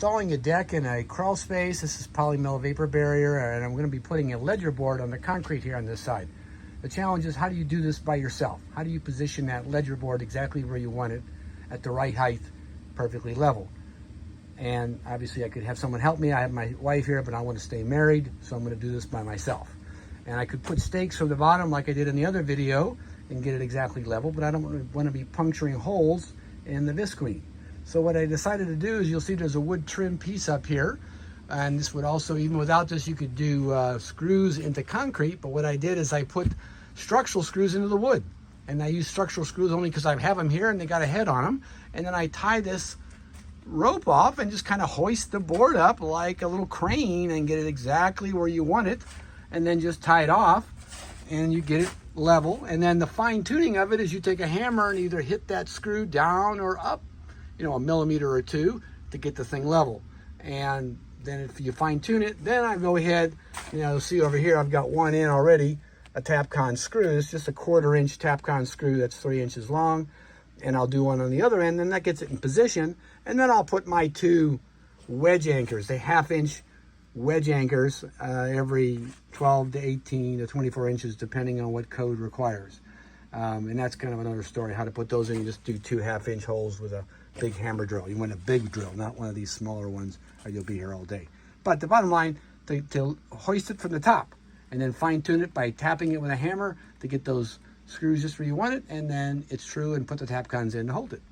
Installing a deck in a crawl space. This is Polymill vapor barrier, and I'm going to be putting a ledger board on the concrete here on this side. The challenge is, how do you do this by yourself? How do you position that ledger board exactly where you want it at the right height, perfectly level? And obviously I could have someone help me. I have my wife here, but I want to stay married, so I'm going to do this by myself. And I could put stakes from the bottom like I did in the other video and get it exactly level, but I don't want to be puncturing holes in the visqueen. So what I decided to do is, you'll see there's a wood trim piece up here, and this would also, even without this, you could do screws into concrete. But what I did is I put structural screws into the wood, and I use structural screws only because I have them here and they got a head on them. And then I tie this rope off and just kind of hoist the board up like a little crane and get it exactly where you want it, and then just tie it off and you get it level. And then the fine tuning of it is, you take a hammer and either hit that screw down or up, you know, a millimeter or two to get the thing level. And then if you fine tune it, then I go ahead, you know, see over here, I've got one in already, a Tapcon screw. It's just a 1/4 inch Tapcon screw that's 3 inches long. And I'll do one on the other end, then that gets it in position. And then I'll put my 2 wedge anchors, the 1/2 inch wedge anchors, every 12 to 18 to 24 inches, depending on what code requires. And that's kind of another story, how to put those in. You just do 2 1/2 inch holes with a big hammer drill. You want a big drill, not one of these smaller ones, or you'll be here all day. But the bottom line, to hoist it from the top, and then fine tune it by tapping it with a hammer to get those screws just where you want it, and then it's true, and put the Tapcons in to hold it.